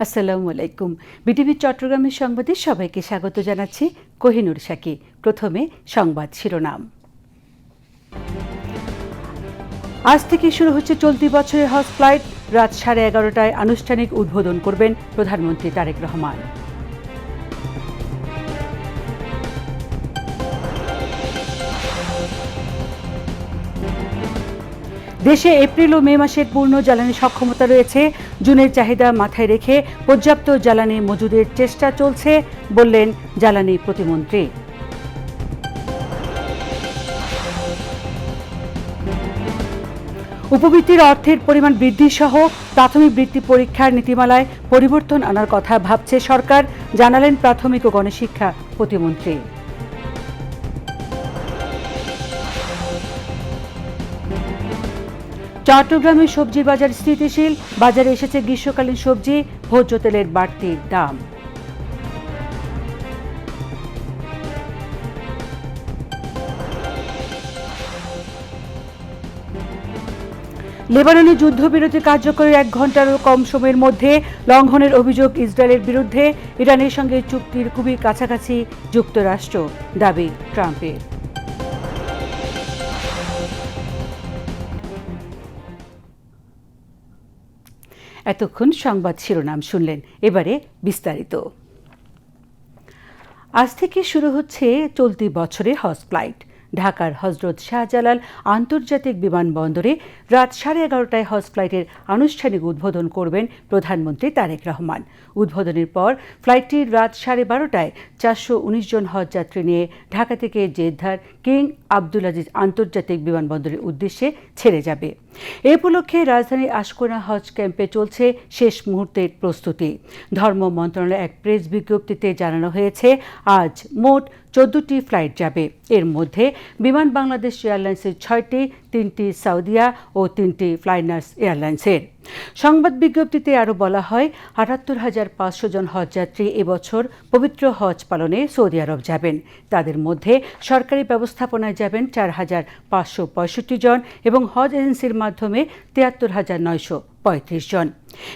আসসালামু আলাইকুম। বিটিভি চট্টগ্রামের সংবাদে সবাইকে স্বাগত জানাচ্ছি কোহিনুর শাকি। প্রথমে সংবাদ শিরোনাম। আজ থেকে শুরু হচ্ছে চলতি বছরের হজ ফ্লাইট। রাত 11:30টায় আনুষ্ঠানিক উদ্বোধন করবেন প্রধানমন্ত্রী তারেক রহমান। দেশে এপ্রিল ও মে মাসের পূর্ণ জ্বালানি সক্ষমতা রয়েছে। জুনের চাহিদা মাথায় রেখে পর্যাপ্ত জ্বালানি মজুদের চেষ্টা চলছে বললেন জ্বালানি প্রতিমন্ত্রী। উপবৃত্তির অর্থের পরিমাণ বৃদ্ধি সহ প্রাথমিক বৃত্তি পরীক্ষার নীতিমালায় পরিবর্তন আনার কথা ভাবছে সরকার, জানালেন প্রাথমিক ও গণশিক্ষা প্রতিমন্ত্রী। চট্টগ্রামের সবজির বাজার স্থিতিশীল। বাজারে এসেছে গ্রীষ্মকালীন সবজি, ভোজ্য তেলের বাড়তি দাম। লেবাননে যুদ্ধবিরতি কার্যকরের 1 ঘণ্টারও কম সময়ের মধ্যে লঙ্ঘনের অভিযোগ ইসরায়েলের বিরুদ্ধে। ইরানের সঙ্গে চুক্তির খুবই কাছাকাছি যুক্তরাষ্ট্র, দাবি ট্রাম্পের। এতক্ষণ সংবাদ শিরোনাম শুনলেন, এবারে বিস্তারিত। আজ থেকে শুরু হচ্ছে চলতি বছরের হজ ফ্লাইট। ঢাকার হজরত শাহজালাল আন্তর্জাতিক বিমানবন্দরে রাত 11:30টায় হজ ফ্লাইটের আনুষ্ঠানিক উদ্বোধন করবেন প্রধানমন্ত্রী তারেক রহমান। উদ্বোধনের পর ফ্লাইটটি রাত 12:30টায় 419 জন হজযাত্রী নিয়ে ঢাকা থেকে জেদ্দার কিং আবদুল আজিজ আন্তর্জাতিক বিমানবন্দরের উদ্দেশ্যে ছেড়ে যাবে। এ উপলক্ষে রাজধানীর আশকোনা হজ ক্যাম্পে চলছে শেষ মুহূর্তের প্রস্তুতি। ধর্ম মন্ত্রণালয়ের এক প্রেস বিজ্ঞপ্তিতে জানানো হয়েছে, আজ মোট 14টি ফ্লাইট যাবে। এর মধ্যে বিমান বাংলাদেশ এয়ারলাইন্সের 6টি, 3টি সাউদিয়া ও 3টি ফ্লাইনার্স এয়ারলাইন্সের। সংবাদ বিজ্ঞপ্তিতে আরও বলা হয়, 78,500 জন হজযাত্রী এবছর পবিত্র হজ পালনে সৌদি আরব যাবেন। তাদের মধ্যে সরকারি ব্যবস্থাপনায় যাবেন 4,565 জন এবং হজ এজেন্সির মাধ্যমে 73,935 জন।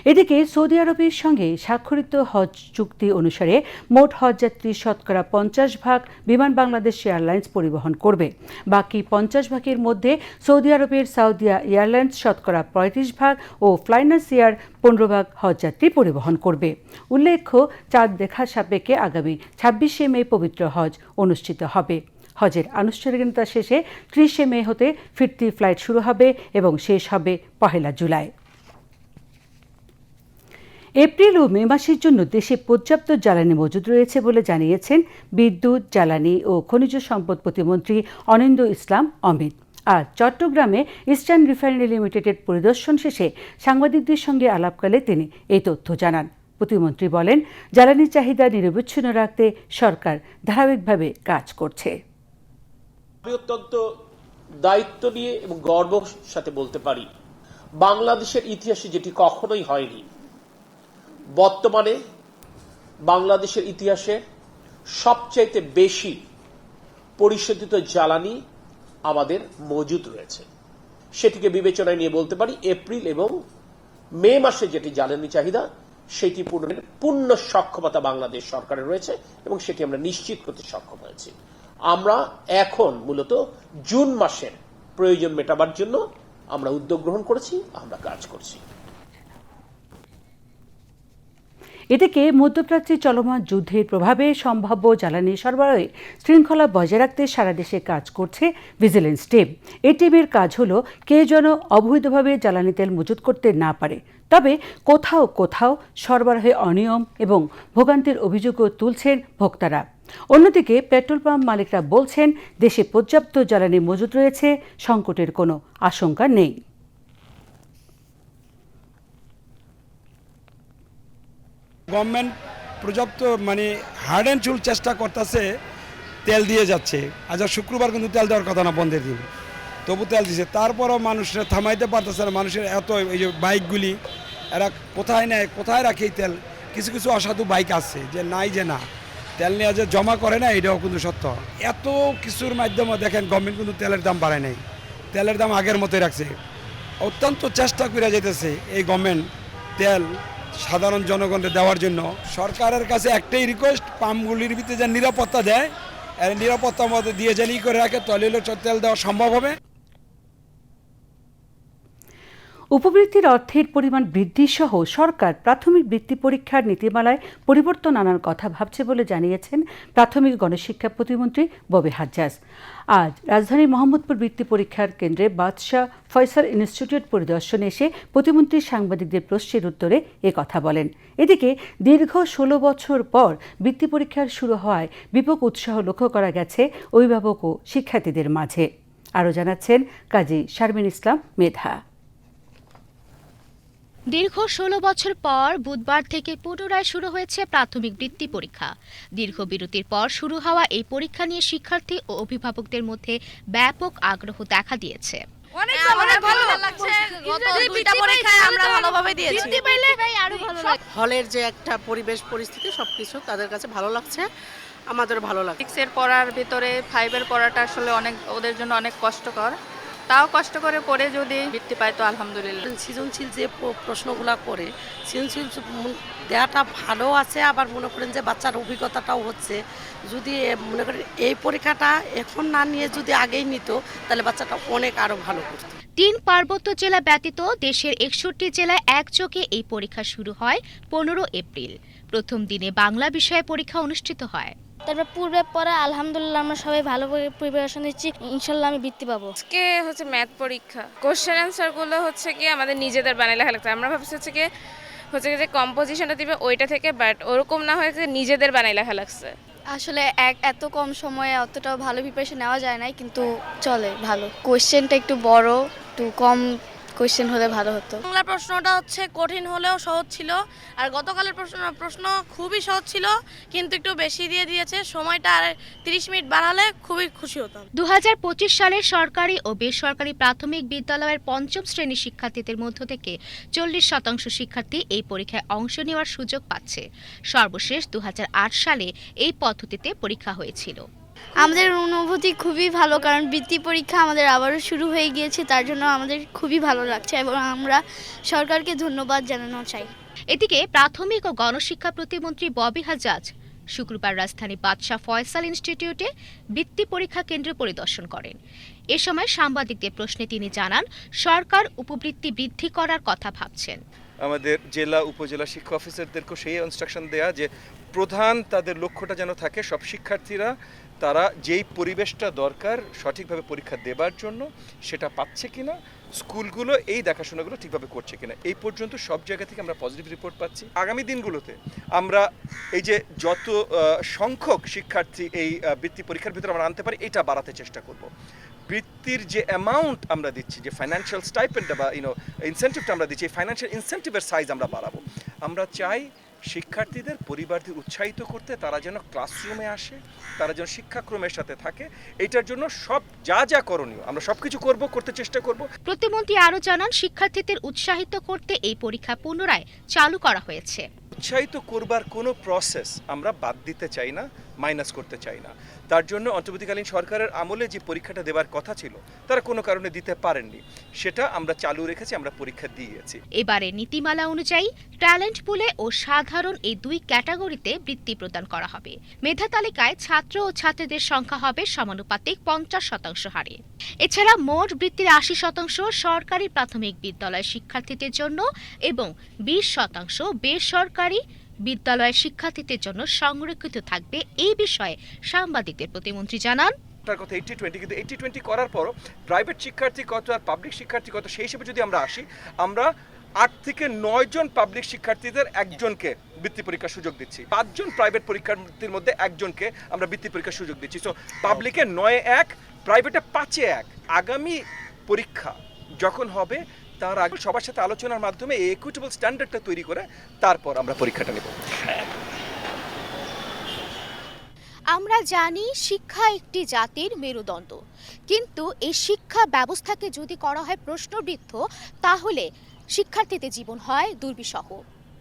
এদিকে সৌদি আরবের সঙ্গে স্বাক্ষরিত হজ চুক্তি অনুসারে মোট হজযাত্রী শতকরা 50% বিমান বাংলাদেশ এয়ারলাইন্স পরিবহন করবে। বাকি 50%-এর মধ্যে সৌদি আরবের সাউদিয়া এয়ারলাইন্স শতকরা 35% ও ফ্লাইনার্স এয়ার 15% হজযাত্রী পরিবহন করবে। উল্লেখ্য, চাঁদ দেখা সাপেক্ষে আগামী 26শে মে পবিত্র হজ অনুষ্ঠিত হবে। হজের আনুষ্ঠানিকতা শেষে 30শে মে হতে ফিরতি ফ্লাইট শুরু হবে এবং শেষ হবে 1 জুলাই। এপ্রিল ও মে মাসের জন্য দেশে পর্যাপ্ত জ্বালানি মজুদ রয়েছে বলে জানিয়েছেন বিদ্যুৎ, জ্বালানি ও খনিজ সম্পদ প্রতিমন্ত্রী অনিন্দ্য ইসলাম অমিত। আজ চট্টগ্রামে ইস্টার্ন রিফাইনারি লিমিটেডের পরিদর্শন শেষে সাংবাদিকদের সঙ্গে আলাপকালে তিনি এই তথ্য জানান। প্রতিমন্ত্রী বলেন, জ্বালানির চাহিদা নিরবচ্ছিন্ন রাখতে সরকার ধারাবাহিকভাবে কাজ করছে। অত্যন্ত দায়িত্ব নিয়ে এবং গর্বের সাথে বলতে পারি, বাংলাদেশের ইতিহাসে যেটি কখনোই হয়নি, বর্তমানে বাংলাদেশের ইতিহাসে সবচাইতে বেশি পরিশোধিত জ্বালানি আমাদের মজুদ রয়েছে। সেটিকে বিবেচনায় নিয়ে বলতে পারি, এপ্রিল এবং মে মাসে যেটি জ্বালানি চাহিদা সেটি পূরণের পূর্ণ সক্ষমতা বাংলাদেশ সরকারের রয়েছে এবং সেটি আমরা নিশ্চিত করতে সক্ষম হয়েছি। আমরা এখন মূলত জুন মাসের প্রয়োজন মেটাবার জন্য আমরা উদ্যোগ গ্রহণ করেছি, আমরা কাজ করছি। এদিকে মধ্যপ্রাচ্যে চলমান যুদ্ধের প্রভাবে সম্ভাব্য জ্বালানি সরবরাহে শৃঙ্খলা বজায় রাখতে সারা দেশে কাজ করছে ভিজিলেন্স টিম। এই টিমের কাজ হলো কেউ যেন অবৈধভাবে জ্বালানি তেল মজুত করতে না পারে। তবে কোথাও কোথাও সরবরাহে অনিয়ম এবং ভোগান্তির অভিযোগও তুলছেন ভোক্তারা। অন্যদিকে পেট্রোল পাম্প মালিকরা বলছেন, দেশে পর্যাপ্ত জ্বালানি মজুদ রয়েছে, সংকটের কোনো আশঙ্কা নেই। গভর্নমেন্ট পর্যাপ্ত হার্ড অ্যান্ড চুল চেষ্টা করতেছে, তেল দিয়ে যাচ্ছে। আজ শুক্রবার কিন্তু তেল দেওয়ার কথা না, বন্ধের দিন, তবু তেল দিচ্ছে। তারপরও মানুষরা থামাইতে পারতেছে না। মানুষের এত এই যে বাইকগুলি এরা কোথায় নেয়, কোথায় রাখে এই তেল। কিছু কিছু অসাধু বাইক আছে যে নাই যে না তেল নিয়ে যে জমা করে না, এটাও কিন্তু সত্য। এত কিছুর মাধ্যমে দেখেন গভর্নমেন্ট কিন্তু তেলের দাম বাড়ায় নাই, তেলের দাম আগের মতোই রাখছে। অত্যন্ত চেষ্টা করে যেতেছে এই গভর্নমেন্ট তেল সাধারণ জনগণকে দেওয়ার জন্য সরকারের কাছে একটাই রিকোয়েস্ট, পাম্পগুলির ভিতরে যে নিরাপত্তা দেয়, এর নিরাপত্তার মধ্যে দিয়ে জানি করে রাখে, তাহলে তেল দেওয়া সম্ভব হবে। উপবৃত্তির অর্থের পরিমাণ বৃদ্ধি সহ সরকার প্রাথমিক বৃত্তি পরীক্ষার নীতিমালায় পরিবর্তন আনার কথা ভাবছে বলে জানিয়েছেন প্রাথমিক গণশিক্ষা প্রতিমন্ত্রী ববি হাজ্জাজ। আজ রাজধানীর মোহাম্মদপুর বৃত্তি পরীক্ষার কেন্দ্রে বাদশাহ ফয়সাল ইনস্টিটিউট পরিদর্শনে এসে প্রতিমন্ত্রী সাংবাদিকদের প্রশ্নের উত্তরে কথা বলেন। এদিকে দীর্ঘ ১৬ বছর পর বৃত্তি পরীক্ষার শুরু হওয়ায় ব্যাপক উৎসাহ লক্ষ্য করা গেছে অভিভাবক ও শিক্ষার্থীদের মাঝে। আরও জানাচ্ছেন কাজী শারমিন ইসলাম মেধা। দীর্ঘ ১৬ বছর পর বুধবার থেকে পুনরায় শুরু হয়েছে প্রাথমিক বৃত্তি পরীক্ষা। দীর্ঘ বিরতির পর শুরু হওয়া এই পরীক্ষা নিয়ে শিক্ষার্থী ও অভিভাবকদের মধ্যে ব্যাপক আগ্রহ দেখা দিয়েছে। হলের যে একটা পরিবেশ পরিস্থিতি সবকিছু তাদের কাছে ভালো লাগছে, আমাদের ভালো লাগছে। 6 এর পড়ার ভিতরে 5 এর পড়াটা আসলে অনেক ওদের জন্য অনেক কষ্টকর, তাও কষ্ট করে পড়ে যদি বৃত্তি পায় তো আলহামদুলিল্লাহ। সৃজনশীল যে প্রশ্নগুলো করে সৃজনশীল দেওয়াটা ভালো আছে, আবার মনে করেন যে বাচ্চার অভিজ্ঞতাটাও হচ্ছে। যদি মনে করেন এই পরীক্ষাটা এখন না নিয়ে যদি আগেই নিত তাহলে বাচ্চাটা অনেক আরো ভালো করত। 3 পার্বত্য জেলা ব্যতীত দেশের 61 জেলায় একযোগে এই পরীক্ষা শুরু হয় 15 এপ্রিল। প্রথম দিনে বাংলা বিষয়ে পরীক্ষা অনুষ্ঠিত হয়। তারপর পূর্বে পড়া আলহামদুলিল্লাহ আমরা সবাই ভালো প্রিপারেশন নিচ্ছি, ইনশাল্লাহ আমি বৃত্তি পাবো। আজকে হচ্ছে ম্যাথ পরীক্ষা, কোশ্চেন অ্যান্সার গুলো হচ্ছে কি আমাদের নিজেদের বানাই লেখা লাগছে। আমরা ভাবছি হচ্ছে কি যে কম্পোজিশনটা দিবে ওইটা থেকে, বাট ওরকম না হয়েছে, নিজেদের বানাই লেখা লাগছে। আসলে এত কম সময়ে অতটাও ভালো প্রিপারেশন নেওয়া যায় নাই, কিন্তু চলে ভালো। কোয়েশ্চেনটা একটু বড়, একটু কম কোয়েশ্চেন হলে ভালো হতো। বাংলা প্রশ্নটা হচ্ছে কঠিন হলেও সহজ ছিল, আর গতকালের প্রশ্ন খুবই সহজ ছিল, কিন্তু একটু বেশি দিয়ে দিয়েছে। সময়টা আর 30 মিনিট বাড়ালে খুবই খুশি হতাম। 2025 সালে সরকারি ও বেসরকারি প্রাথমিক বিদ্যালয়ের 5ম শ্রেণীর শিক্ষার্থীদের মধ্য থেকে 40% শিক্ষার্থী এই পরীক্ষায় অংশ নেওয়ার সুযোগ পাচ্ছে। সর্বশেষ 2008 সালে এই পদ্ধতিতে পরীক্ষা হয়েছিল। আমাদের অনুভূতি খুবই ভালো, কারণ বৃত্তি পরীক্ষা আমাদের আবারও শুরু হয়ে গিয়েছে, তার জন্য আমাদের খুবই ভালো লাগছে এবং আমরা সরকারকে ধন্যবাদ জানানো চাই। এদিকে প্রাথমিক ও গণশিক্ষা প্রতিমন্ত্রী ববি হাজ্জাজ শুক্রবার রাজধানী বাদশাহ ফয়সাল ইনস্টিটিউটে বৃত্তি পরীক্ষা কেন্দ্র পরিদর্শন করেন। এ সময় সাংবাদিকদের প্রশ্নে তিনি জানান, সরকার উপবৃত্তি বৃদ্ধি করার কথা ভাবছেন। আমাদের জেলা উপজেলা শিক্ষা অফিসারদেরকে সেই ইনস্ট্রাকশন দেয়া যে প্রধান তাদের লক্ষ্যটা যেন থাকে সব শিক্ষার্থীরা তারা যেই পরিবেশটা দরকার সঠিকভাবে পরীক্ষা দেবার জন্য সেটা পাচ্ছে কিনা, স্কুলগুলো এই দেখাশোনাগুলো ঠিকভাবে করছে কিনা। এই পর্যন্ত সব জায়গা থেকে আমরা পজিটিভ রিপোর্ট পাচ্ছি। আগামী দিনগুলোতে আমরা এই যে যত সংখ্যক শিক্ষার্থী এই বৃত্তি পরীক্ষার ভিতরে আমরা আনতে পারি এটা বাড়াতে চেষ্টা করব। বৃত্তির যে অ্যামাউন্ট আমরা দিচ্ছি, যে ফাইন্যান্সিয়াল স্টাইপেন্ড বা ইনসেন্টিভটা আমরা দিচ্ছি, এই ফাইন্যান্সিয়াল ইনসেন্টিভের সাইজ আমরা বাড়াবো। আমরা চাই শিক্ষার্থীদের পরিবারদের উৎসাহিত করতে, তারা যেন ক্লাসরুমে আসে, তারা যেন শিক্ষাক্রমের সাথে থাকে। এটার জন্য সব যা করণীয় আমরা সবকিছু করতে চেষ্টা করব। প্রতিমন্ত্রী আরও জানান, শিক্ষার্থীদের উৎসাহিত করতে এই পরীক্ষা পুনরায় চালু করা হয়েছে। উৎসাহিত করবার কোনো প্রসেস আমরা বাদ দিতে চাই না, মাইনাস করতে চাই না। তার জন্য অন্তর্বর্তীকালীন সরকারের আমলে যে পরীক্ষাটা দেওয়ার কথা ছিল তারা কোনো কারণে দিতে পারেননি, সেটা আমরা চালু রেখেছি, আমরা পরীক্ষা দিয়েছি। এবারে নীতিমালা অনুযায়ী ট্যালেন্ট পুলে ও সাধারণ এই 2 ক্যাটাগরিতে বৃত্তি প্রদান করা হবে। মেধা তালিকায় ছাত্র ও ছাত্রীদের সংখ্যা হবে সমানুপাতিক 50% হারে। এছাড়া মোট বৃত্তির 80% সরকারি প্রাথমিক বিদ্যালয় শিক্ষার্থীদের জন্য এবং 20% বেসরকারি বিদ্যালয়ের শিক্ষার্থীদের জন্য সংরক্ষিত থাকবে। এই বিষয়ে সাংবাদিকদের প্রতিমন্ত্রী জানান, তার কথা 80-20, কিন্তু 80-20 করার পরও প্রাইভেট শিক্ষার্থী কত আর পাবলিক শিক্ষার্থী কত সেই হিসেবে যদি আমরা আসি, আমরা 8 থেকে 9 জন পাবলিক শিক্ষার্থীদের একজনকে বৃত্তি পরীক্ষার সুযোগ দিচ্ছি, 5 জন প্রাইভেট পরীক্ষার্থীর মধ্যে একজনকে আমরা বৃত্তি পরীক্ষার সুযোগ দিচ্ছি। সো পাবলিকে 9-1, প্রাইভেটে 5-1। আগামী পরীক্ষা যখন হবে তার আগে সবার সাথে আলোচনার মাধ্যমে এই ইকুইটেবল স্ট্যান্ডার্ডটা তৈরি করে তারপর আমরা পরীক্ষাটা নেব। আমরা জানি শিক্ষা একটি জাতির মেরুদণ্ড, কিন্তু এই শিক্ষা ব্যবস্থাকে যদি করা হয় প্রশ্নবিদ্ধ, তাহলে শিক্ষার্থীদের জীবন হয় দুর্বিষহ।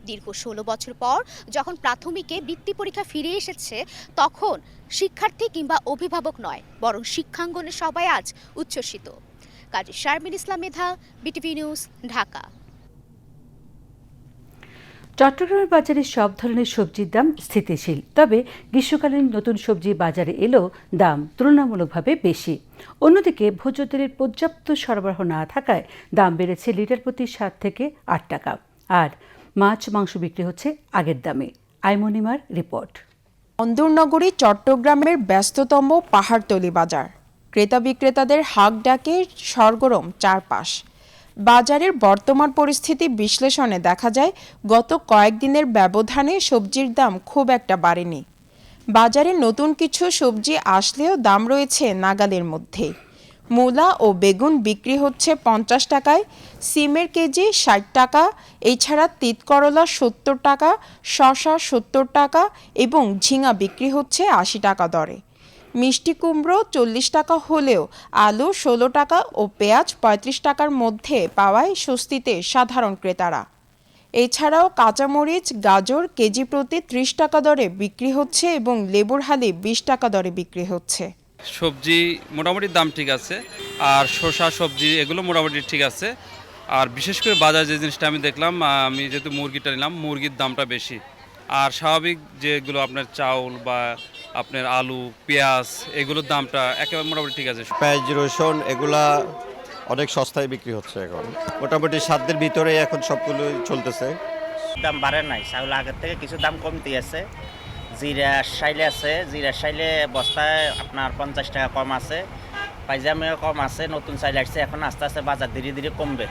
দীর্ঘ 16 বছর পর যখন প্রাথমিকে বৃত্তি পরীক্ষা ফিরে এসেছে, তখন শিক্ষার্থী কিংবা অভিভাবক নয়, বরং শিক্ষাঙ্গনে সবাই আজ উচ্ছ্বসিত। কাজী শারমিন ইসলাম মেধা, বিটিভি নিউজ, ঢাকা। চট্টগ্রামের বাজারে সব ধরনের সবজির দাম স্থিতিশীল, তবে গ্রীষ্মকালীন নতুন সবজি বাজারে এলেও দাম তুলনামূলকভাবে বেশি। অন্যদিকে ভোজ্য তেলের পর্যাপ্ত সরবরাহ না থাকায় দাম বেড়েছে লিটার প্রতি 7 থেকে 8 টাকা। আর মাছ মাংস বিক্রি হচ্ছে আগের দামে। আইমনিমার রিপোর্ট। বন্দরনগরী চট্টগ্রামের ব্যস্ততম পাহাড়তলি বাজার। ক্রেতা বিক্রেতাদের হাঁক ডাকে সরগরম চারপাশ। বাজারের বর্তমান পরিস্থিতি বিশ্লেষণে দেখা যায়, গত কয়েকদিনের ব্যবধানে সবজির দাম খুব একটা বাড়েনি। বাজারে নতুন কিছু সবজি আসলেও দাম রয়েছে নাগালের মধ্যে। মূলা ও বেগুন বিক্রি হচ্ছে 50 টাকায়, সিমের কেজি 60 টাকা, এছাড়া তিতকরলা 70 টাকা, শসা 70 টাকা এবং ঝিঙা বিক্রি হচ্ছে 80 টাকা দরে। মিষ্টি কুমড়ো 40 টাকা হলেও আলু 16 টাকা ও পেঁয়াজ 35 টাকার মধ্যে পাওয়ায় স্বস্তিতে সাধারণ ক্রেতারা। এছাড়াও কাঁচামরিচ, গাজর কেজি প্রতি 30 টাকা দরে বিক্রি হচ্ছে এবং লেবুর হালি 20 টাকা দরে বিক্রি হচ্ছে। সবজি মোটামুটি দাম ঠিক আছে, আর শসা সবজি এগুলো মোটামুটি ঠিক আছে। আর বিশেষ করে বাজারে যে জিনিসটা আমি দেখলাম, আমি যেহেতু মুরগিটা নিলাম, মুরগির দামটা বেশি। আর স্বাভাবিক যেগুলো আপনার চাউল বা আপনার আলু, পেঁয়াজ এগুলোর দামটা একেবারে মোটামুটি ঠিক আছে। পেঁয়াজ, রসুন এগুলা অনেক সস্তায় বিক্রি হচ্ছে এখন, মোটামুটি সাধ্যের ভিতরে এখন সবগুলো চলতেছে। দাম বাড়ে নাই, চাউল আগের থেকে কিছু দাম কমতে আছে। জিরা শাইলে আছে, জিরা শাইলে বস্তায় আপনার 50 টাকা কম আছে, পাইজামেও কম আছে, নতুন চাইল আসছে, এখন আস্তে আস্তে বাজার ধীরে ধীরে কমবে।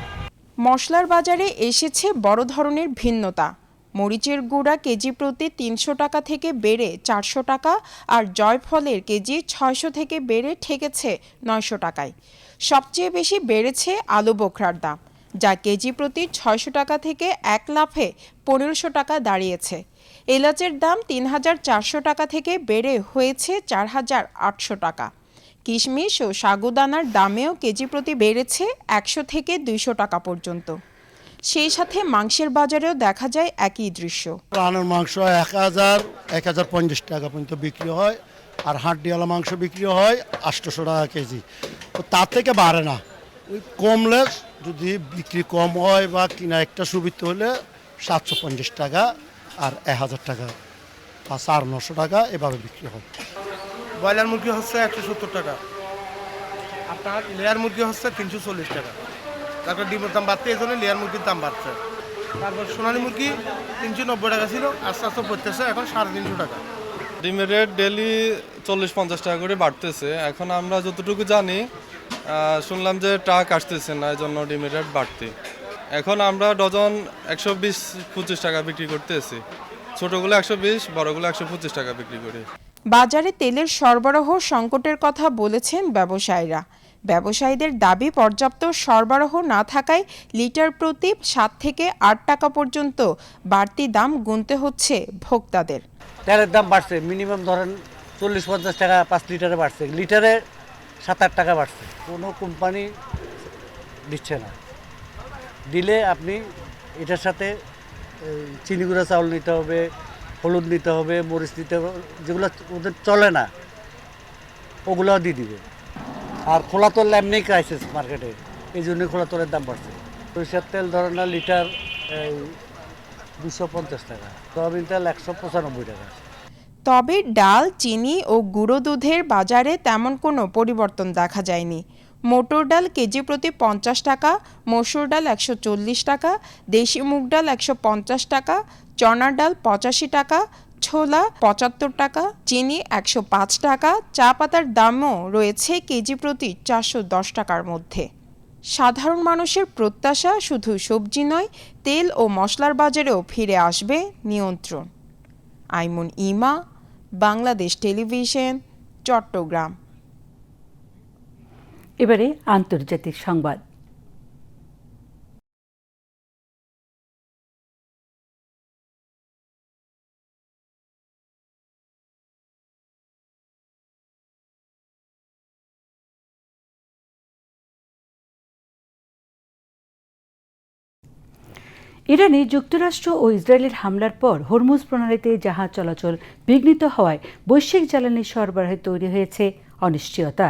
মশলার বাজারে এসেছে বড় ধরনের ভিন্নতা। মরিচের গুঁড়া কেজি প্রতি 300 টাকা থেকে বেড়ে 400 টাকা, আর জয়ফলের কেজি 600 থেকে বেড়ে ঠেকেছে 900 টাকায়। সবচেয়ে বেশি বেড়েছে আলু বোখরার দাম, যা কেজি প্রতি 600 টাকা থেকে 1 লাফে 1500 টাকা দাঁড়িয়েছে। এলাচের দাম 3400 টাকা থেকে বেড়ে হয়েছে 4800 টাকা। কিশমিশ ও সাগুদানার দামেও কেজি প্রতি বেড়েছে 100 থেকে 200 টাকা পর্যন্ত। সেই সাথে মাংসের বাজারেও দেখা যায় একই দৃশ্য। রানের মাংস 1050 টাকা পর্যন্ত বিক্রি হয়, আর হাড্ডিওয়ালা মাংস বিক্রি হয় 800 টাকা কেজি। তো তার থেকে বাড়ে না, কমলে যদি বিক্রি কম হয় বা কিনা একটা সুবিধা হলে 750 টাকা আর 1000 টাকা বা 900 টাকা এভাবে বিক্রি হয়। ব্রয়লার মুরগি হচ্ছে 170 টাকা, আপনার লেয়ার মুরগি হচ্ছে 340 টাকা। তারপর ডিমের দাম বাড়তে এই জন্য লেয়ার মুরগির দাম বাড়ছে। তারপর সোনালী মুরগি 390 টাকা ছিল, আস্তে আস্তে পড়তেছে এখন 350 টাকা। ডিমের রেট ডেলি 40-50 টাকা করে বাড়তেছে। এখন আমরা যতটুকু জানি, শুনলাম যে ট্রাক আসতেছে না, এই জন্য ডিমের রেট বাড়তে। এখন আমরা ডজন 120-25 টাকা বিক্রি করতেছি। ছোটগুলো 120, বড়গুলো 125 টাকা বিক্রি করি। বাজারে তেলের সরবরাহ সংকটের কথা বলেছেন ব্যবসায়ীরা। ব্যবসায়ীদের দাবি, পর্যাপ্ত সরবরাহ না থাকায় লিটার প্রতি 7 থেকে 8 টাকা পর্যন্ত বাড়তি দাম গুনতে হচ্ছে ভোক্তাদের। তেলের দাম বাড়ছে, মিনিমাম ধরেন 40-50 টাকা 5 লিটারে বাড়ছে, লিটারে 7-8 টাকা বাড়ছে। কোনো কোম্পানি দিচ্ছে না, দিলে আপনি এটার সাথে চিনি গুঁড়া চাউল নিতে হবে, হলুদ নিতে হবে, মরিচ নিতে হবে, যেগুলো ওদের চলে না ওগুলোও দিয়ে দিবে। আর খোলা তেল এমনি ক্রাইসিস মার্কেটে, এই জন্যই খোলা তেলের দাম বাড়ছে। সরিষার তেল ধরেন না লিটার 250 টাকা, সয়াবিন তেল 195 টাকা। তবে ডাল, চিনি ও গুঁড়ো দুধের বাজারে তেমন কোনো পরিবর্তন দেখা যায়নি। মটর ডাল কেজি প্রতি 50 টাকা, মসুর ডাল 140 টাকা, দেশি মুগ ডাল 150 টাকা, চনার ডাল 85 টাকা, ছোলা 75 টাকা, চিনি 105 টাকা। চা পাতার দামও রয়েছে কেজি প্রতি 410 টাকার মধ্যে। সাধারণ মানুষের প্রত্যাশা, শুধু সবজি নয়, তেল ও মশলার বাজারেও ফিরে আসবে নিয়ন্ত্রণ। আইমন ইমা, বাংলাদেশ টেলিভিশন, চট্টগ্রাম। এবারে আন্তর্জাতিক সংবাদ। ইরানে যুক্তরাষ্ট্র ও ইসরায়েলের হামলার পর হরমুজ প্রণালীতে জাহাজ চলাচল বিঘ্নিত হওয়ায় বৈশ্বিক জ্বালানি সরবরাহে তৈরি হয়েছে অনিশ্চয়তা।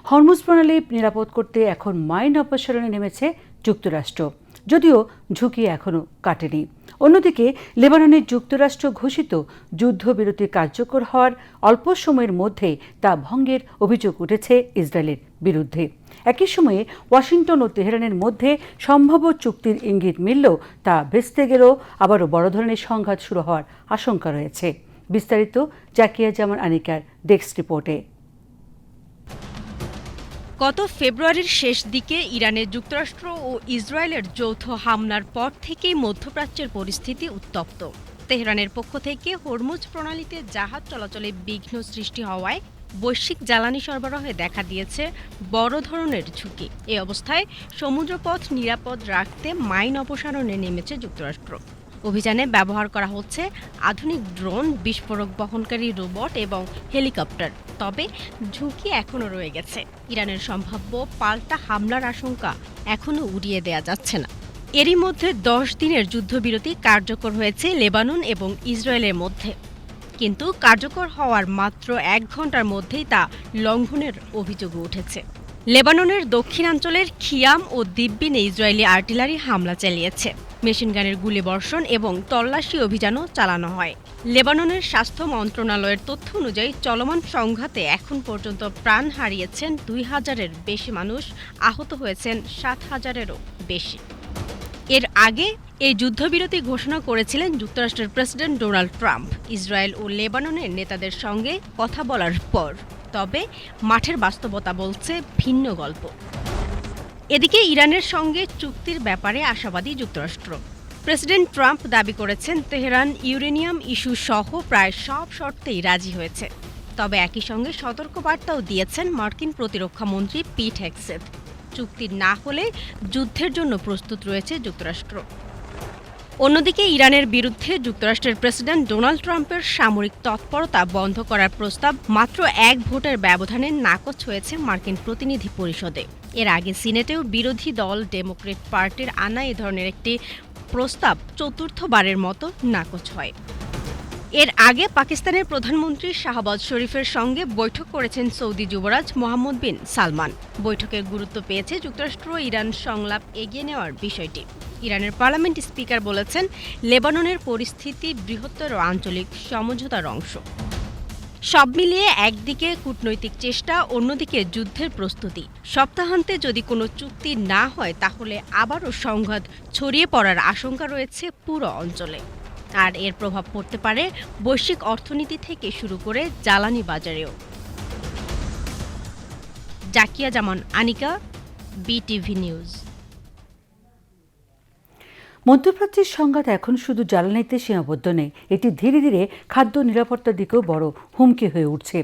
হরমুজ প্রণালী নিরাপদ করতে এখন মাইন অপসারণে নেমেছে যুক্তরাষ্ট্র, যদিও ঝুঁকি এখনও কাটেনি। অন্যদিকে লেবাননের যুক্তরাষ্ট্র ঘোষিত যুদ্ধবিরতি কার্যকর হওয়ার অল্প সময়ের মধ্যেই তা ভঙ্গের অভিযোগ উঠেছে ইসরায়েলের বিরুদ্ধে। একই সময়ে ওয়াশিংটন ও তেহরানের মধ্যে সম্ভাব্য চুক্তির ইঙ্গিত মিললেও তা ভেস্তে গেলেও আবারও বড় ধরনের সংঘাত শুরু হওয়ার আশঙ্কা রয়েছে। বিস্তারিত জাকিয়া জামান আনিকার ডেস্ক রিপোর্টে। গত ফেব্রুয়ারির শেষ দিকে ইরানে যুক্তরাষ্ট্র ও ইসরায়েলের যৌথ হামলার পর থেকেই মধ্যপ্রাচ্যের পরিস্থিতি উত্তপ্ত। তেহরানের পক্ষ থেকে হরমুজ প্রণালীতে জাহাজ চলাচলে বিঘ্ন সৃষ্টি হওয়ায় বৈশ্বিক জ্বালানি সরবরাহে দেখা দিয়েছে বড় ধরনের ঝুঁকি। এই অবস্থায় সমুদ্রপথ নিরাপদ রাখতে মাইন অপসারণে নেমেছে যুক্তরাষ্ট্র। অভিযানে ব্যবহার করা হচ্ছে আধুনিক ড্রোন, বিস্ফোরক বহনকারী রোবট এবং হেলিকপ্টার। তবে ঝুঁকি এখনও রয়ে গেছে। ইরানের সম্ভাব্য পাল্টা হামলার আশঙ্কা এখনও উড়িয়ে দেয়া যাচ্ছে না। এরই মধ্যে 10 দিনের যুদ্ধবিরতি কার্যকর হয়েছে লেবানন এবং ইসরায়েলের মধ্যে, কিন্তু কার্যকর হওয়ার মাত্র 1 ঘন্টার মধ্যেই তা লঙ্ঘনের অভিযোগ উঠেছে। লেবাননের দক্ষিণাঞ্চলের খিয়াম ও দিব্বিনে ইসরায়েলি আর্টিলারি হামলা চালিয়েছে। মেশিনগানের গুলিবর্ষণ এবং তল্লাশি অভিযানও চালানো হয়। লেবাননের স্বাস্থ্য মন্ত্রণালয়ের তথ্য অনুযায়ী চলমান সংঘাতে এখন পর্যন্ত প্রাণ হারিয়েছেন 2000-এর বেশি মানুষ, আহত হয়েছেন 7000-এরও বেশি। এর আগে এই যুদ্ধবিরতি ঘোষণা করেছিলেন যুক্তরাষ্ট্রের প্রেসিডেন্ট ডোনাল্ড ট্রাম্প ইসরায়েল ও লেবাননের নেতাদের সঙ্গে কথা বলার পর। তবে মাঠের বাস্তবতা বলছে ভিন্ন গল্প। এদিকে ইরানের সঙ্গে চুক্তির ব্যাপারে আশাবাদী যুক্তরাষ্ট্র। প্রেসিডেন্ট ট্রাম্প দাবি করেছেন তেহরান ইউরেনিয়াম ইস্যু সহ প্রায় সব শর্তেই রাজি হয়েছে। তবে একই সঙ্গে সতর্কবার্তাও দিয়েছেন মার্কিন প্রতিরক্ষা মন্ত্রী পিট হেগসেথ। চুক্তি না হলে যুদ্ধের জন্য প্রস্তুত রয়েছে যুক্তরাষ্ট্র। অন্যদিকে ইরানের বিরুদ্ধে যুক্তরাষ্ট্রের প্রেসিডেন্ট ডোনাল্ড ট্রাম্পের সামরিক তৎপরতা বন্ধ করার প্রস্তাব মাত্র 1 ভোটের ব্যবধানে নাকচ হয়েছে মার্কিন প্রতিনিধি পরিষদে। এর আগে সিনেটেও বিরোধী দল ডেমোক্র্যাট পার্টির আনা এ ধরনের একটি প্রস্তাব চতুর্থবারের মতো নাকচ হয়। এর আগে পাকিস্তানের প্রধানমন্ত্রী শাহবাজ শরীফের সঙ্গে বৈঠক করেছেন সৌদি যুবরাজ মোহাম্মদ বিন সালমান। বৈঠকের গুরুত্ব পেয়েছে যুক্তরাষ্ট্র ইরান সংলাপ এগিয়ে নেওয়ার বিষয়টি। ইরানের পার্লামেন্ট স্পিকার বলেছেন, লেবাননের পরিস্থিতি বৃহত্তর আঞ্চলিক সমঝোতার অংশ। সব মিলিয়ে একদিকে কূটনৈতিক চেষ্টা, অন্যদিকে যুদ্ধের প্রস্তুতি। সপ্তাহান্তে যদি কোনো চুক্তি না হয় তাহলে আবারও সংঘাত ছড়িয়ে পড়ার আশঙ্কা রয়েছে পুরো অঞ্চলে। আর এর প্রভাব পড়তে পারে বৈশ্বিক অর্থনীতি থেকে শুরু করে জ্বালানি বাজারেও। জাকিয়া জামান আনিকা, বিটিভি নিউজ। মধ্যপ্রাচ্যের সংঘাত এখন শুধু জ্বালানিতে সীমাবদ্ধ নেই, এটি ধীরে ধীরে খাদ্য নিরাপত্তার দিকেও বড় হুমকি হয়ে উঠছে।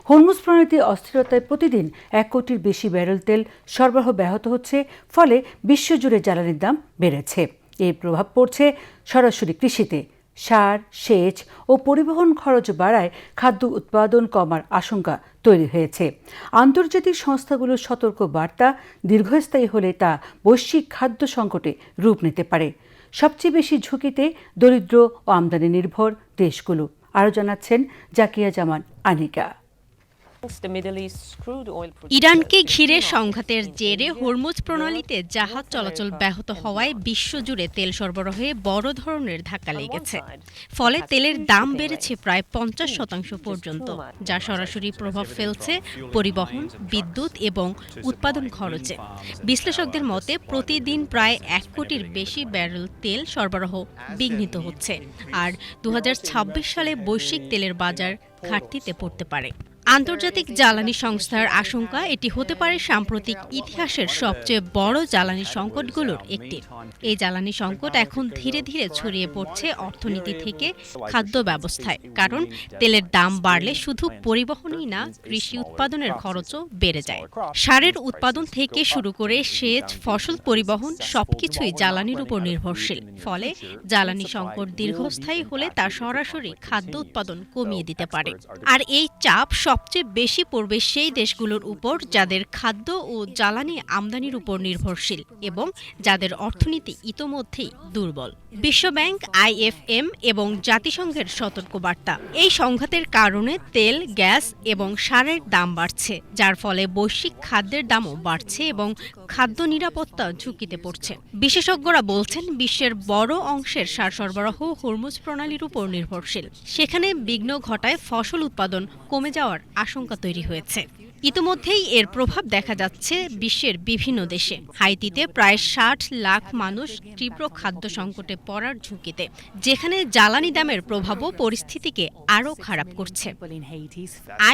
হরমুজ প্রণালীতে অস্থিরতায় প্রতিদিন 1 কোটির বেশি ব্যারেল তেল সরবরাহ ব্যাহত হচ্ছে, ফলে বিশ্বজুড়ে জ্বালানির দাম বেড়েছে। এর প্রভাব পড়ছে সরাসরি কৃষিতে। সার, সেচ ও পরিবহন খরচ বাড়ায় খাদ্য উৎপাদন কমার আশঙ্কা তৈরি হয়েছে। আন্তর্জাতিক সংস্থাগুলোর সতর্ক বার্তা, দীর্ঘস্থায়ী হলে তা বৈশ্বিক খাদ্য সংকটে রূপ নিতে পারে। সবচেয়ে বেশি ঝুঁকিতে দরিদ্র ও আমদানি নির্ভর দেশগুলো। আরও জানাচ্ছেন জাকিয়া জামান আনিকা। ইরানকে ঘিরে সংঘাতের জেরে হরমুজ প্রণালীতে জাহাজ চলাচল ব্যাহত হওয়ায় বিশ্বজুড়ে তেল সরবরাহে বড় ধরনের ধাক্কা লেগেছে। ফলে তেলের দাম বেড়েছে প্রায় 50% পর্যন্ত, যা সরাসরি প্রভাব ফেলছে পরিবহন, বিদ্যুৎ এবং উৎপাদন খরচে। বিশ্লেষকদের মতে প্রতিদিন প্রায় 1 কোটির বেশি ব্যারেল তেল সরবরাহ বিঘ্নিত হচ্ছে, আর 2026 সালে বৈশ্বিক তেলের বাজার ঘাটতিতে পড়তে পারে। আন্তর্জাতিক জ্বালানি সংস্থার আশঙ্কা এটি হতে পারে সাম্প্রতিক ইতিহাসের সবচেয়ে বড় জ্বালানি সংকটগুলোর একটি। এই জ্বালানি সংকট এখন ধীরে ধীরে ছড়িয়ে পড়ছে অর্থনীতি থেকে খাদ্য ব্যবস্থায়, কারণ তেলের দাম বাড়লে শুধু পরিবহনই না, কৃষি উৎপাদনের খরচও বেড়ে যায়। সারের উৎপাদন থেকে শুরু করে সেচ, ফসল পরিবহন সবকিছুই জ্বালানির উপর নির্ভরশীল। ফলে জ্বালানি সংকট দীর্ঘস্থায়ী হলে তা সরাসরি খাদ্য উৎপাদন কমিয়ে দিতে পারে। আর এই চাপ সব সবচেয়ে বেশি পড়বে সেই দেশগুলোর উপর যাদের খাদ্য ও জ্বালানি আমদানির উপর নির্ভরশীল এবং যাদের অর্থনীতি ইতোমধ্যেই দুর্বল। বিশ্বব্যাংক, IFM এবং জাতিসংঘের সতর্কবার্তা, এই সংঘাতের কারণে তেল, গ্যাস এবং সারের দাম বাড়ছে, যার ফলে বৈশ্বিক খাদ্যের দামও বাড়ছে এবং খাদ্য নিরাপত্তা ঝুঁকিতে পড়ছে। বিশেষজ্ঞরা বলছেন বিশ্বের বড় অংশের সার সরবরাহ হরমুজ প্রণালীর উপর নির্ভরশীল। সেখানে বিঘ্ন ঘটায় ফসল উৎপাদন কমে যাওয়ার আশঙ্কা তৈরি হয়েছে। ইতিমধ্যেই এর প্রভাব দেখা যাচ্ছে বিশ্বের বিভিন্ন দেশে। হাইতিতে প্রায় 60 লাখ মানুষ তীব্র খাদ্য সংকটে পড়ার ঝুঁকিতে, যেখানে জ্বালানি দামের প্রভাবও পরিস্থিতিকে আরও খারাপ করছে।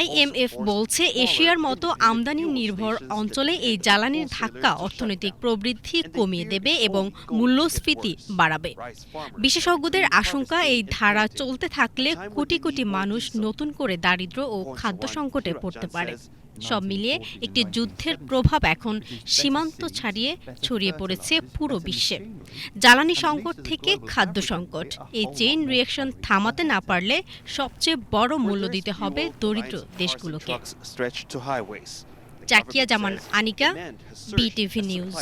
IMF বলছে এশিয়ার মতো আমদানি নির্ভর অঞ্চলে এই জ্বালানির ধাক্কা অর্থনৈতিক প্রবৃদ্ধি কমিয়ে দেবে এবং মূল্যস্ফীতি বাড়াবে। বিশেষজ্ঞদের আশঙ্কা, এই ধারা চলতে থাকলে কোটি কোটি মানুষ নতুন করে দারিদ্র্য ও খাদ্য সংকটে পড়তে পারে। সব মিলিয়ে একটি যুদ্ধের প্রভাব এখন সীমান্ত ছাড়িয়ে ছড়িয়ে পড়েছে পুরো বিশ্বে। জ্বালানি সংকট থেকে খাদ্য সংকট, এই চেইন রিঅ্যাকশন থামাতে না পারলে সবচেয়ে বড় মূল্য দিতে হবে দরিদ্র দেশগুলোকে। চাকিয়া জামান আনিকা, BTV নিউজ।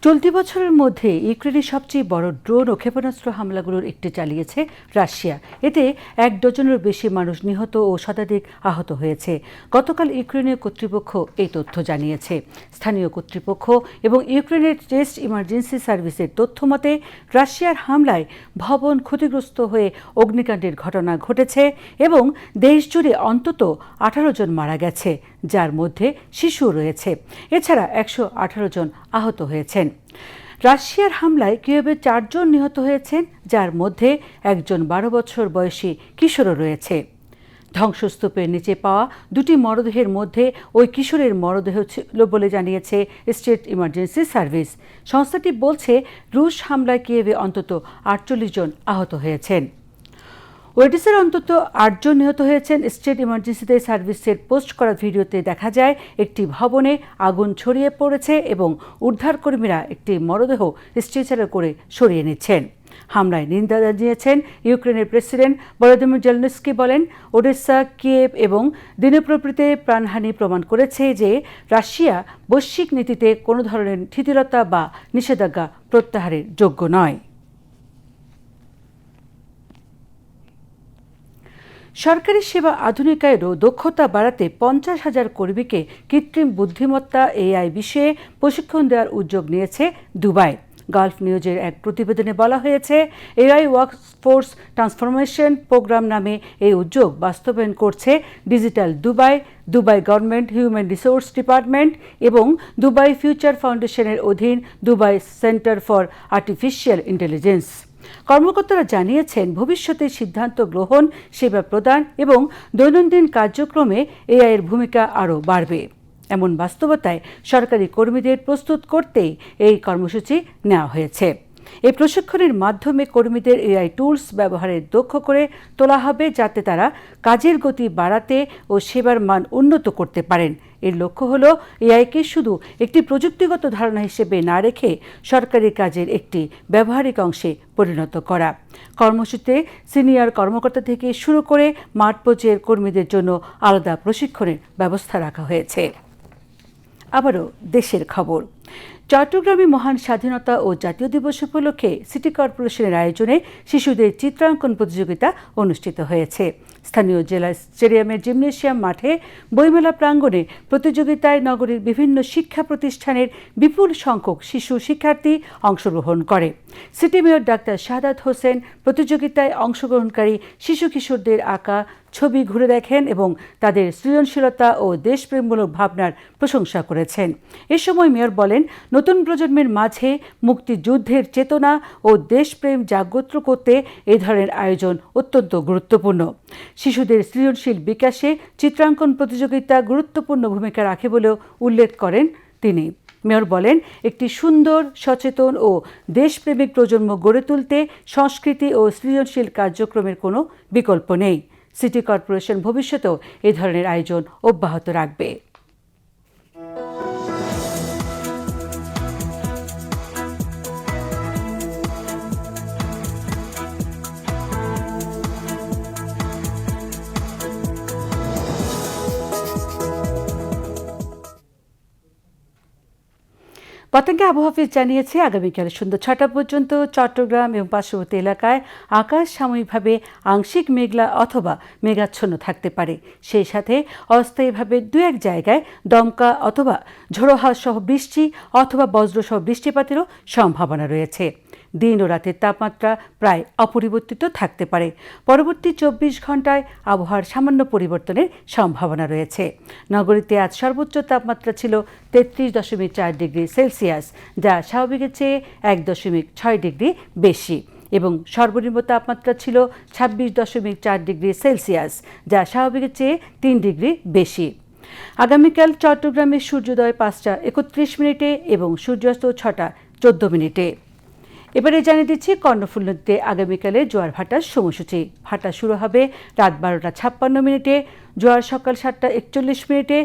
চলতি বছরের মধ্যে ইউক্রেনের সবচেয়ে বড় ড্রোন ও ক্ষেপণাস্ত্র হামলাগুলোর একটি চালিয়েছে রাশিয়া। এতে 1 ডজনেরও বেশি মানুষ নিহত ও শতাধিক আহত হয়েছে। গতকাল ইউক্রেনীয় কর্তৃপক্ষ এই তথ্য জানিয়েছে। স্থানীয় কর্তৃপক্ষ এবং ইউক্রেনের টেস্ট ইমার্জেন্সি সার্ভিসের তথ্য মতে রাশিয়ার হামলায় ভবন ক্ষতিগ্রস্ত হয়ে অগ্নিকাণ্ডের ঘটনা ঘটেছে এবং দেশজুড়ে অন্তত 18 জন মারা গেছে, যার মধ্যে শিশু রয়েছে। এছাড়া 118 জন আহত হয়েছেন। রাশিয়ার হামলায় কিয়েভে 4 জন নিহত হয়েছেন, যার মধ্যে একজন 12 বছর বয়সী কিশোরও রয়েছে। ধ্বংসস্তূপের নিচে পাওয়া 2টি মরদেহের মধ্যে ওই কিশোরের মরদেহ ছিল বলে জানিয়েছে স্টেট ইমার্জেন্সি সার্ভিস। সংস্থাটি বলছে রুশ হামলায় কিয়েভে অন্তত 48 জন আহত হয়েছেন। ওয়েডিসের অন্তত 8 জন নিহত হয়েছেন। স্টেট ইমার্জেন্সিতে সার্ভিসের পোস্ট করা ভিডিওতে দেখা যায় একটি ভবনে আগুন ছড়িয়ে পড়েছে এবং উদ্ধারকর্মীরা একটি মরদেহ স্ট্রেচারে করে সরিয়ে নিচ্ছেন। হামলায় নিন্দা জানিয়েছেন ইউক্রেনের প্রেসিডেন্ট ভলোদিমির জেলেনস্কি। বলেন, ওডেসা, কিয়েভ এবং দিনেপ্রোপেতে প্রাণহানি প্রমাণ করেছে যে রাশিয়া বৈশ্বিক নীতিতে কোনো ধরনের শিথিলতা বা নিষেধাজ্ঞা প্রত্যাহারের যোগ্য নয়। সরকারি সেবা আধুনিকায়ন ও দক্ষতা বাড়াতে 50,000 কর্মীকে কৃত্রিম বুদ্ধিমত্তা AI বিষয়ে প্রশিক্ষণ দেওয়ার উদ্যোগ নিয়েছে দুবাই। গালফ নিউজের এক প্রতিবেদনে বলা হয়েছে, AI ওয়ার্কফোর্স ট্রান্সফরমেশন প্রোগ্রাম নামে এই উদ্যোগ বাস্তবায়ন করছে digital Dubai, Dubai government human resource department এবং দুবাই ফিউচার ফাউন্ডেশনের অধীন Dubai centre for artificial intelligence. কর্মকর্তারা জানিয়েছেন, ভবিষ্যতে সিদ্ধান্ত গ্রহণ, সেবা প্রদান এবং দৈনন্দিন কার্যক্রমে AI এর ভূমিকা আরও বাড়বে। এমন বাস্তবতায় সরকারি কর্মীদের প্রস্তুত করতেই এই কর্মসূচি নেওয়া হয়েছে। এই প্রশিক্ষণের মাধ্যমে কর্মীদের AI টুলস ব্যবহারে দক্ষ করে তোলা হবে, যাতে তারা কাজের গতি বাড়াতে ও সেবার মান উন্নত করতে পারেন। এর লক্ষ্য হল AIকে শুধু একটি প্রযুক্তিগত ধারণা হিসেবে না রেখে সরকারি কাজের একটি ব্যবহারিক অংশে পরিণত করা। কর্মসূচিতে সিনিয়র কর্মকর্তা থেকে শুরু করে মাঠ পর্যায়ের কর্মীদের জন্য আলাদা প্রশিক্ষণের ব্যবস্থা রাখা হয়েছে। আবারও দেশের খবর। চট্টগ্রামে মহান স্বাধীনতা ও জাতীয় দিবস উপলক্ষে সিটি কর্পোরেশনের আয়োজনে শিশুদের চিত্রাঙ্কন প্রতিযোগিতা অনুষ্ঠিত হয়েছে। স্থানীয় জেলা স্টেডিয়ামের জিমনেশিয়াম মাঠে বইমেলা প্রাঙ্গণে প্রতিযোগিতায় নগরীর বিভিন্ন শিক্ষা প্রতিষ্ঠানের বিপুল সংখ্যক শিশু শিক্ষার্থী অংশগ্রহণ করে। City mayor doctor Shahadat Hossain প্রতিযোগিতায় অংশগ্রহণকারী শিশু কিশোরদের আঁকা ছবি ঘুরে দেখেন এবং তাদের সৃজনশীলতা ও দেশপ্রেমমূলক ভাবনার প্রশংসা করেছেন। এ সময় মেয়র বলেন, নতুন প্রজন্মের মাঝে মুক্তিযুদ্ধের চেতনা ও দেশপ্রেম জাগ্রত করতে এ ধরনের আয়োজন অত্যন্ত গুরুত্বপূর্ণ। শিশুদের সৃজনশীল বিকাশে চিত্রাঙ্কন প্রতিযোগিতা গুরুত্বপূর্ণ ভূমিকা রাখে বলেও উল্লেখ করেন তিনি। মেয়র বলেন, একটি সুন্দর, সচেতন ও দেশপ্রেমিক প্রজন্ম গড়ে তুলতে সংস্কৃতি ও সৃজনশীল কার্যক্রমের কোনো বিকল্প নেই। সিটি কর্পোরেশন ভবিষ্যতেও এ ধরনের আয়োজন অব্যাহত রাখবে। পতেঙ্গা আবহাওয়া অফিস জানিয়েছে আগামীকাল সন্ধ্যা ৬টা পর্যন্ত চট্টগ্রাম এবং পার্শ্ববর্তী এলাকায় আকাশ সাময়িকভাবে আংশিক মেঘলা অথবা মেঘাচ্ছন্ন থাকতে পারে। সেই সাথে অস্থায়ীভাবে দু এক জায়গায় দমকা অথবা ঝোড়ো হাওয়া সহ বৃষ্টি অথবা বজ্রসহ বৃষ্টিপাতেরও সম্ভাবনা রয়েছে। দিন ও রাতের তাপমাত্রা প্রায় অপরিবর্তিত থাকতে পারে। পরবর্তী ২৪ ঘন্টায় আবহাওয়ার সামান্য পরিবর্তনের সম্ভাবনা রয়েছে। নগরীতে আজ সর্বোচ্চ তাপমাত্রা ছিল ৩৩.৪ ডিগ্রি সেলসিয়াস, যা স্বাভাবিকের চেয়ে ১.৬ ডিগ্রি বেশি, এবং সর্বনিম্ন তাপমাত্রা ছিল ২৬.৪ ডিগ্রি সেলসিয়াস, যা স্বাভাবিকের চেয়ে ৩ ডিগ্রি বেশি। আগামীকাল চট্টগ্রামে সূর্যোদয় ৫টা ৩১ মিনিটে এবং সূর্যাস্ত ৬টা ১৪ মিনিটে। এবারে জানিয়ে দিচ্ছি কর্ণফুলী নদীতে আগামীকালে জোয়ার ভাটার সময়সূচি। ভাটা শুরু হবে রাত ১২টা ৫৬ মিনিটে, জোয়ার সকাল ৭টা ৪১ মিনিটে